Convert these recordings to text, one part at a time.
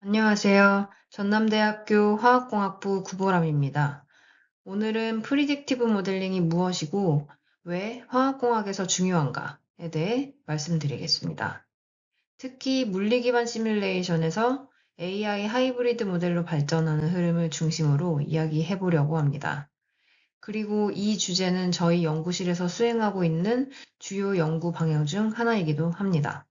안녕하세요. 전남대학교 화학공학부 구보람입니다. 오늘은 프리딕티브 모델링이 무엇이고 왜 화학공학에서 중요한가에 대해 말씀드리겠습니다. 특히 물리 기반 시뮬레이션에서 AI 하이브리드 모델로 발전하는 흐름을 중심으로 이야기해 보려고 합니다. 그리고 이 주제는 저희 연구실에서 수행하고 있는 주요 연구 방향 중 하나이기도 합니다.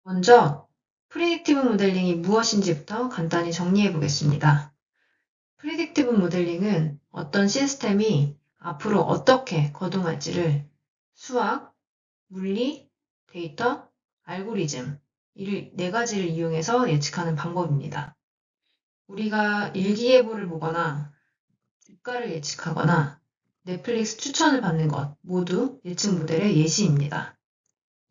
먼저 프리딕티브 모델링이 무엇인지부터 간단히 정리해 보겠습니다. 프리딕티브 모델링은 어떤 시스템이 앞으로 어떻게 거동할지를 수학, 물리, 데이터, 알고리즘 이 네 가지를 이용해서 예측하는 방법입니다. 우리가 일기예보를 보거나 주가를 예측하거나 넷플릭스 추천을 받는 것 모두 예측 모델의 예시입니다.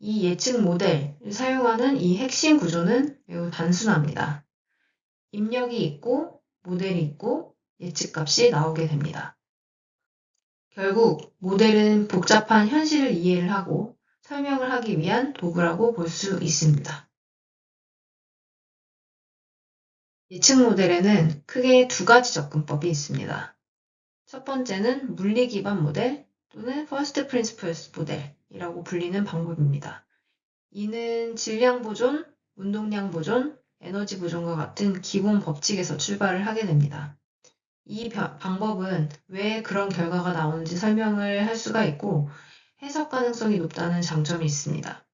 이 예측 모델을 사용하는 이 핵심 구조는 매우 단순합니다. 입력이 있고 모델이 있고 예측값이 나오게 됩니다. 결국 모델은 복잡한 현실을 이해를 하고 설명을 하기 위한 도구라고 볼 수 있습니다. 예측 모델에는 크게 두 가지 접근법이 있습니다. 첫 번째는 물리 기반 모델 또는 First Principles 모델이라고 불리는 방법입니다. 이는 질량 보존, 운동량 보존, 에너지 보존과 같은 기본 법칙에서 출발을 하게 됩니다. 이 방법은 왜 그런 결과가 나오는지 설명을 할 수가 있고 해석 가능성이 높다는 장점이 있습니다.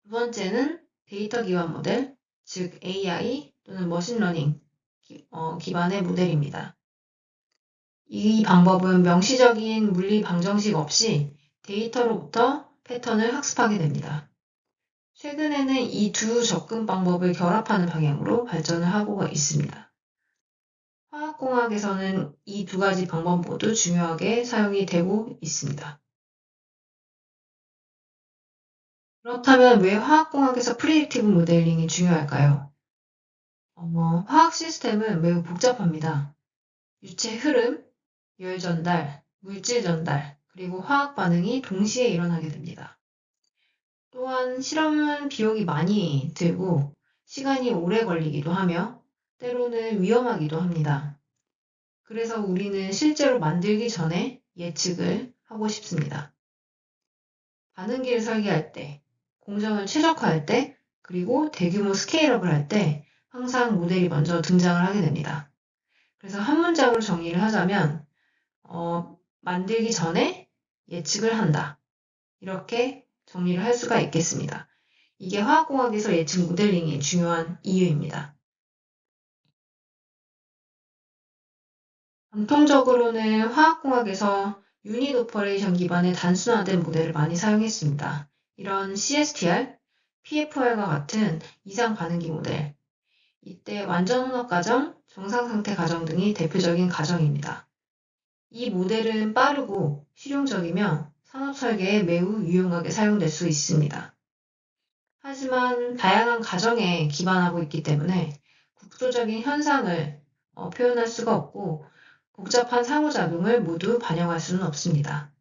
두 번째는 데이터 기반 모델, 즉 AI 또는 머신러닝 기반의 모델입니다. 이 방법은 명시적인 물리 방정식 없이 데이터로부터 패턴을 학습하게 됩니다. 최근에는 이 두 접근 방법을 결합하는 방향으로 발전을 하고 있습니다. 화학공학에서는 이 두 가지 방법 모두 중요하게 사용이 되고 있습니다. 그렇다면 왜 화학공학에서 프리딕티브 모델링이 중요할까요? 화학 시스템은 매우 복잡합니다. 유체 흐름, 열 전달, 물질 전달, 그리고 화학 반응이 동시에 일어나게 됩니다. 또한 실험은 비용이 많이 들고 시간이 오래 걸리기도 하며 때로는 위험하기도 합니다. 그래서 우리는 실제로 만들기 전에 예측을 하고 싶습니다. 반응기를 설계할 때, 공정을 최적화할 때, 그리고 대규모 스케일업을 할 때 항상 모델이 먼저 등장을 하게 됩니다. 그래서 한 문장으로 정리를 하자면 만들기 전에 예측을 한다. 이렇게 정리를 할 수가 있겠습니다. 이게 화학공학에서 예측 모델링이 중요한 이유입니다. 전통적으로는 화학공학에서 유닛 오퍼레이션 기반의 단순화된 모델을 많이 사용했습니다. 이런 CSTR, PFR과 같은 이상 반응기 모델, 이때 완전 혼합 가정, 정상 상태 가정 등이 대표적인 가정입니다. 이 모델은 빠르고 실용적이며 산업 설계에 매우 유용하게 사용될 수 있습니다. 하지만 다양한 가정에 기반하고 있기 때문에 국소적인 현상을 표현할 수가 없고 복잡한 상호작용을 모두 반영할 수는 없습니다.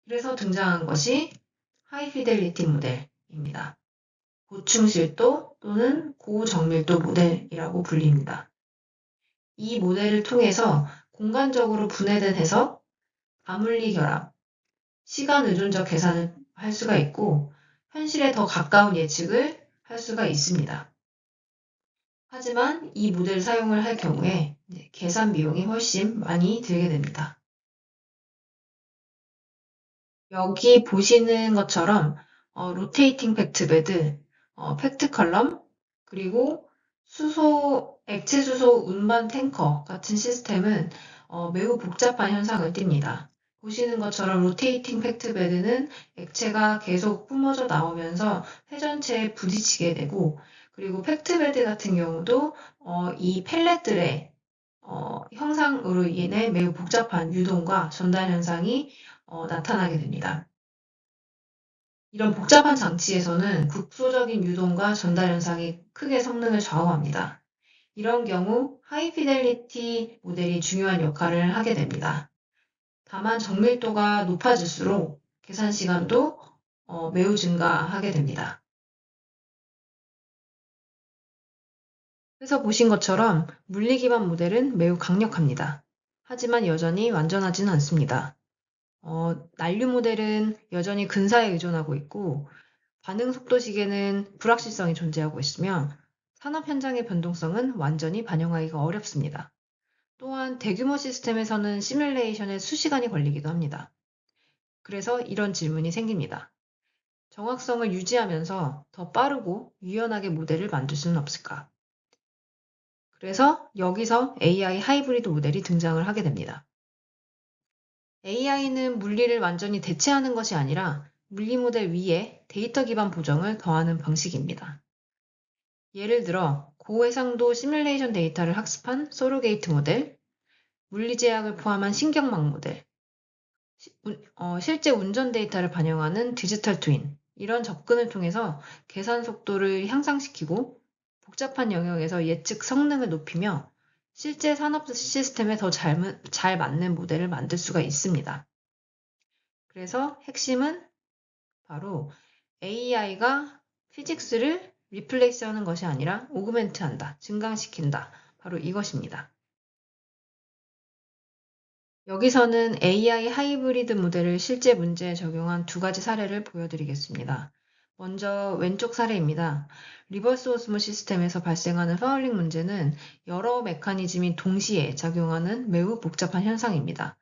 그래서 등장한 것이 하이피델리티 모델입니다. 고충실도 또는 고정밀도 모델이라고 불립니다. 이 모델을 통해서 공간적으로 분해된 해석, 가물리 결합, 시간 의존적 계산을 할 수가 있고 현실에 더 가까운 예측을 할 수가 있습니다. 하지만 이 모델을 사용을 할 경우에 계산 비용이 훨씬 많이 들게 됩니다. 여기 보시는 것처럼 로테이팅 팩트 베드, 팩트 컬럼, 그리고 액체 수소 운반 탱커 같은 시스템은 매우 복잡한 현상을 띱니다. 보시는 것처럼 로테이팅 팩트 베드는 액체가 계속 뿜어져 나오면서 회전체에 부딪히게 되고 그리고 팩트 베드 같은 경우도 이 펠렛들의 형상으로 인해 매우 복잡한 유동과 전달 현상이 나타나게 됩니다. 이런 복잡한 장치에서는 국소적인 유동과 전달 현상이 크게 성능을 좌우합니다. 이런 경우 하이피델리티 모델이 중요한 역할을 하게 됩니다. 다만 정밀도가 높아질수록 계산 시간도 매우 증가하게 됩니다. 그래서 보신 것처럼 물리 기반 모델은 매우 강력합니다. 하지만 여전히 완전하지는 않습니다. 난류 모델은 여전히 근사에 의존하고 있고 반응 속도 시계는 불확실성이 존재하고 있으며 산업 현장의 변동성은 완전히 반영하기가 어렵습니다. 또한 대규모 시스템에서는 시뮬레이션에 수시간이 걸리기도 합니다. 그래서 이런 질문이 생깁니다. 정확성을 유지하면서 더 빠르고 유연하게 모델을 만들 수는 없을까? 그래서 여기서 AI 하이브리드 모델이 등장을 하게 됩니다. AI는 물리를 완전히 대체하는 것이 아니라 물리 모델 위에 데이터 기반 보정을 더하는 방식입니다. 예를 들어 고해상도 시뮬레이션 데이터를 학습한 소로게이트 모델, 물리 제약을 포함한 신경망 모델, 실제 운전 데이터를 반영하는 디지털 트윈, 이런 접근을 통해서 계산 속도를 향상시키고 복잡한 영역에서 예측 성능을 높이며 실제 산업 시스템에 더 잘 맞는 모델을 만들 수가 있습니다. 그래서 핵심은 바로 AI가 피직스를 리플레이스 하는 것이 아니라 오그멘트 한다, 증강시킨다. 바로 이것입니다. 여기서는 AI 하이브리드 모델을 실제 문제에 적용한 두 가지 사례를 보여드리겠습니다. 먼저 왼쪽 사례입니다. 리버스 오스모 시스템에서 발생하는 파울링 문제는 여러 메커니즘이 동시에 작용하는 매우 복잡한 현상입니다.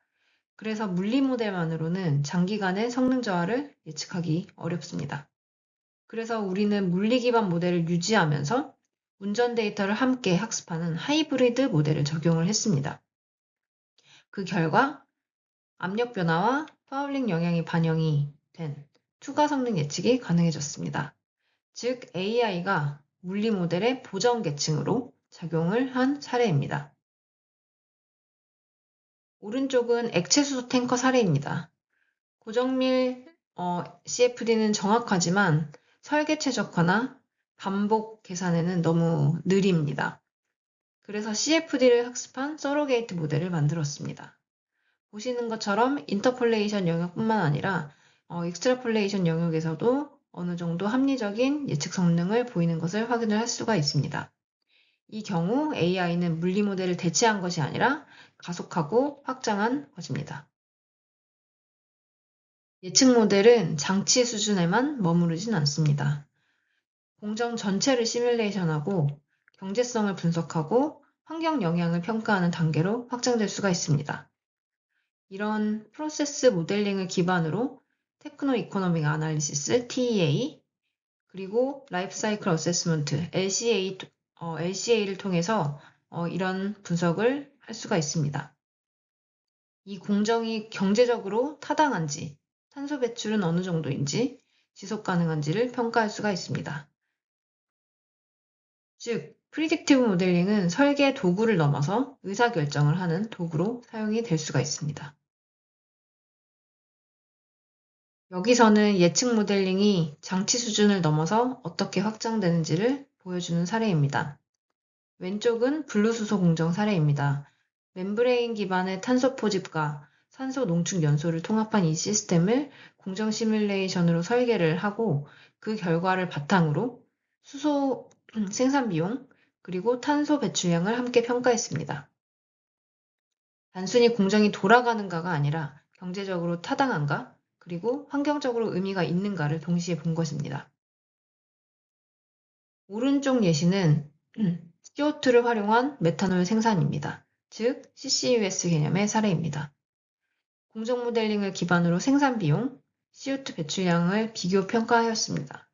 그래서 물리 모델만으로는 장기간의 성능 저하를 예측하기 어렵습니다. 그래서 우리는 물리 기반 모델을 유지하면서 운전 데이터를 함께 학습하는 하이브리드 모델을 적용을 했습니다. 그 결과 압력 변화와 파울링 영향이 반영이 된 추가 성능 예측이 가능해졌습니다. 즉 AI가 물리 모델의 보정 계층으로 작용을 한 사례입니다. 오른쪽은 액체 수소 탱커 사례입니다. 고정밀 CFD는 정확하지만 설계 최적화나 반복 계산에는 너무 느립니다. 그래서 CFD를 학습한 서로게이트 모델을 만들었습니다. 보시는 것처럼 인터폴레이션 영역뿐만 아니라 익스트라폴레이션 영역에서도 어느 정도 합리적인 예측 성능을 보이는 것을 확인을 할 수가 있습니다. 이 경우 AI는 물리 모델을 대체한 것이 아니라 가속하고 확장한 것입니다. 예측 모델은 장치 수준에만 머무르진 않습니다. 공정 전체를 시뮬레이션하고 경제성을 분석하고 환경 영향을 평가하는 단계로 확장될 수가 있습니다. 이런 프로세스 모델링을 기반으로 테크노 이코노믹 아날리시스 TEA 그리고 라이프 사이클 어세스먼트 LCA를 통해서 이런 분석을 할 수가 있습니다. 이 공정이 경제적으로 타당한지, 탄소 배출은 어느 정도인지, 지속 가능한지를 평가할 수가 있습니다. 즉, 프리딕티브 모델링은 설계 도구를 넘어서 의사결정을 하는 도구로 사용이 될 수가 있습니다. 여기서는 예측 모델링이 장치 수준을 넘어서 어떻게 확장되는지를 보여주는 사례입니다. 왼쪽은 블루수소 공정 사례입니다. 멤브레인 기반의 탄소 포집과 산소 농축 연소를 통합한 이 시스템을 공정 시뮬레이션으로 설계를 하고 그 결과를 바탕으로 수소 생산 비용 그리고 탄소 배출량을 함께 평가했습니다. 단순히 공정이 돌아가는가가 아니라 경제적으로 타당한가 그리고 환경적으로 의미가 있는가를 동시에 본 것입니다. 오른쪽 예시는 CO2를 활용한 메탄올 생산입니다. 즉 CCUS 개념의 사례입니다. 공정 모델링을 기반으로 생산 비용, CO2 배출량을 비교 평가하였습니다.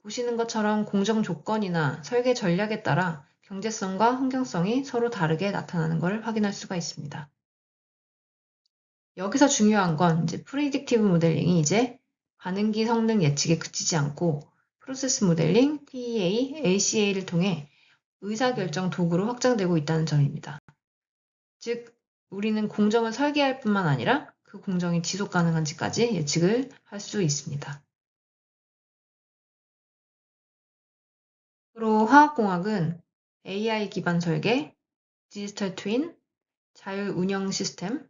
보시는 것처럼 공정 조건이나 설계 전략에 따라 경제성과 환경성이 서로 다르게 나타나는 것을 확인할 수가 있습니다. 여기서 중요한 건 프리딕티브 모델링이 이제 반응기 성능 예측에 그치지 않고 프로세스 모델링, TEA, LCA를 통해 의사결정 도구로 확장되고 있다는 점입니다. 즉, 우리는 공정을 설계할 뿐만 아니라 그 공정이 지속 가능한지까지 예측을 할 수 있습니다. 앞으로 화학공학은 AI 기반 설계, 디지털 트윈, 자율 운영 시스템,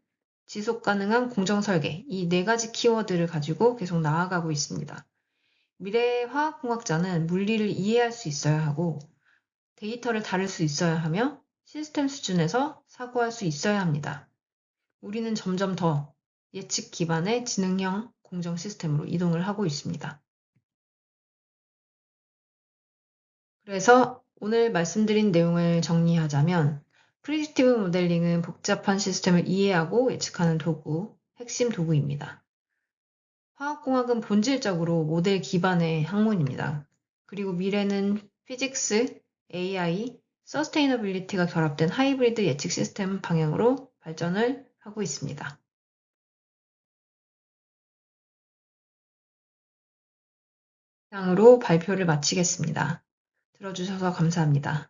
지속 가능한 공정 설계, 이 4가지 키워드를 가지고 계속 나아가고 있습니다. 미래의 화학공학자는 물리를 이해할 수 있어야 하고 데이터를 다룰 수 있어야 하며 시스템 수준에서 사고할 수 있어야 합니다. 우리는 점점 더 예측 기반의 지능형 공정 시스템으로 이동을 하고 있습니다. 그래서 오늘 말씀드린 내용을 정리하자면 프리딕티브 모델링은 복잡한 시스템을 이해하고 예측하는 도구, 핵심 도구입니다. 화학공학은 본질적으로 모델 기반의 학문입니다. 그리고 미래는 피직스, AI, 서스테이너빌리티가 결합된 하이브리드 예측 시스템 방향으로 발전을 하고 있습니다. 이상으로 발표를 마치겠습니다. 들어주셔서 감사합니다.